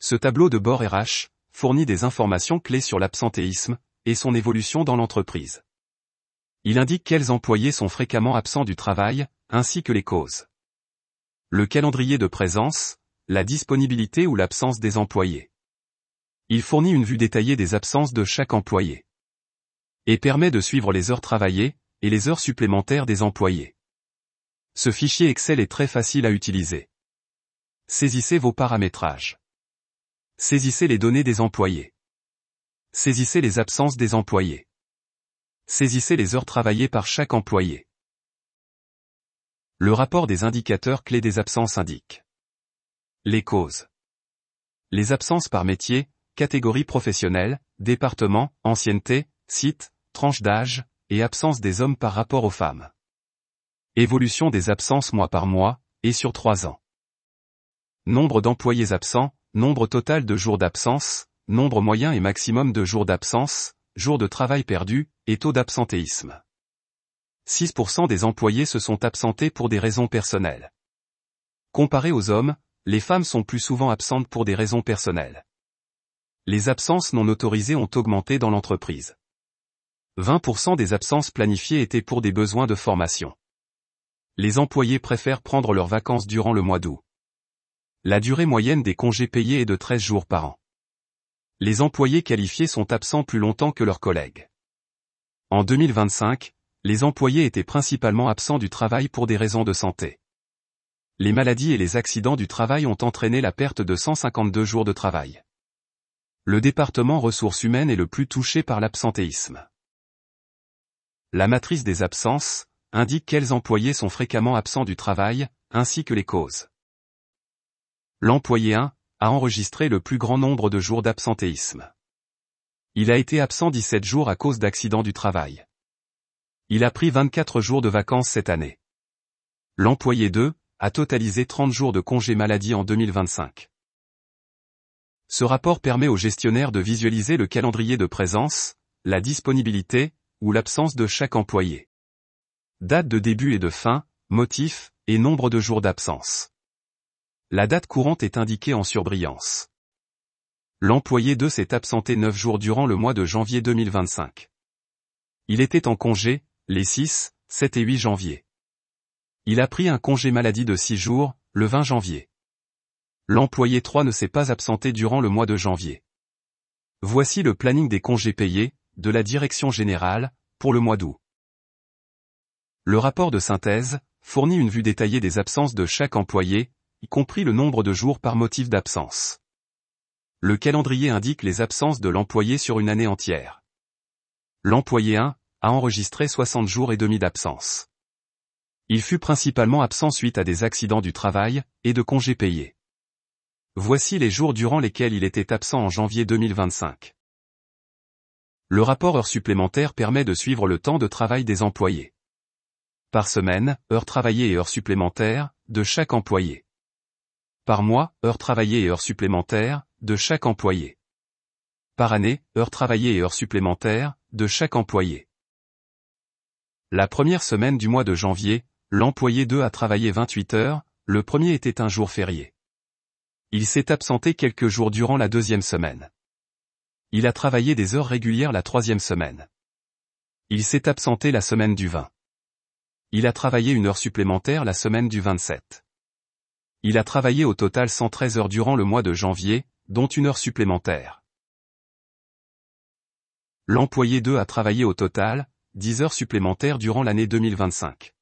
Ce tableau de bord RH fournit des informations clés sur l'absentéisme et son évolution dans l'entreprise. Il indique quels employés sont fréquemment absents du travail, ainsi que les causes. Le calendrier de présence, la disponibilité ou l'absence des employés. Il fournit une vue détaillée des absences de chaque employé. Et permet de suivre les heures travaillées et les heures supplémentaires des employés. Ce fichier Excel est très facile à utiliser. Saisissez vos paramétrages. Saisissez les données des employés. Saisissez les absences des employés. Saisissez les heures travaillées par chaque employé. Le rapport des indicateurs clés des absences indique les causes. Les absences par métier, catégorie professionnelle, département, ancienneté, site, tranche d'âge, et absence des hommes par rapport aux femmes. Évolution des absences mois par mois, et sur 3 ans. Nombre d'employés absents, nombre total de jours d'absence, nombre moyen et maximum de jours d'absence, jours de travail perdus, et taux d'absentéisme. 6% des employés se sont absentés pour des raisons personnelles. Comparé aux hommes, les femmes sont plus souvent absentes pour des raisons personnelles. Les absences non autorisées ont augmenté dans l'entreprise. 20% des absences planifiées étaient pour des besoins de formation. Les employés préfèrent prendre leurs vacances durant le mois d'août. La durée moyenne des congés payés est de 13 jours par an. Les employés qualifiés sont absents plus longtemps que leurs collègues. En 2025, les employés étaient principalement absents du travail pour des raisons de santé. Les maladies et les accidents du travail ont entraîné la perte de 152 jours de travail. Le département ressources humaines est le plus touché par l'absentéisme. La matrice des absences indique quels employés sont fréquemment absents du travail, ainsi que les causes. L'employé 1 a enregistré le plus grand nombre de jours d'absentéisme. Il a été absent 17 jours à cause d'accidents du travail. Il a pris 24 jours de vacances cette année. L'employé 2 a totalisé 30 jours de congé maladie en 2025. Ce rapport permet au gestionnaire de visualiser le calendrier de présence, la disponibilité, ou l'absence de chaque employé. Date de début et de fin, motif, et nombre de jours d'absence. La date courante est indiquée en surbrillance. L'employé 2 s'est absenté 9 jours durant le mois de janvier 2025. Il était en congé, les 6, 7 et 8 janvier. Il a pris un congé maladie de 6 jours, le 20 janvier. L'employé 3 ne s'est pas absenté durant le mois de janvier. Voici le planning des congés payés, de la direction générale, pour le mois d'août. Le rapport de synthèse fournit une vue détaillée des absences de chaque employé, y compris le nombre de jours par motif d'absence. Le calendrier indique les absences de l'employé sur une année entière. L'employé 1 a enregistré 60 jours et demi d'absence. Il fut principalement absent suite à des accidents du travail et de congés payés. Voici les jours durant lesquels il était absent en janvier 2025. Le rapport heures supplémentaires permet de suivre le temps de travail des employés. Par semaine, heures travaillées et heures supplémentaires, de chaque employé. Par mois, heures travaillées et heures supplémentaires, de chaque employé. Par année, heures travaillées et heures supplémentaires, de chaque employé. La première semaine du mois de janvier, l'employé 2 a travaillé 28 heures, le premier était un jour férié. Il s'est absenté quelques jours durant la deuxième semaine. Il a travaillé des heures régulières la troisième semaine. Il s'est absenté la semaine du 20. Il a travaillé une heure supplémentaire la semaine du 27. Il a travaillé au total 113 heures durant le mois de janvier, dont une heure supplémentaire. L'employé 2 a travaillé au total 10 heures supplémentaires durant l'année 2025.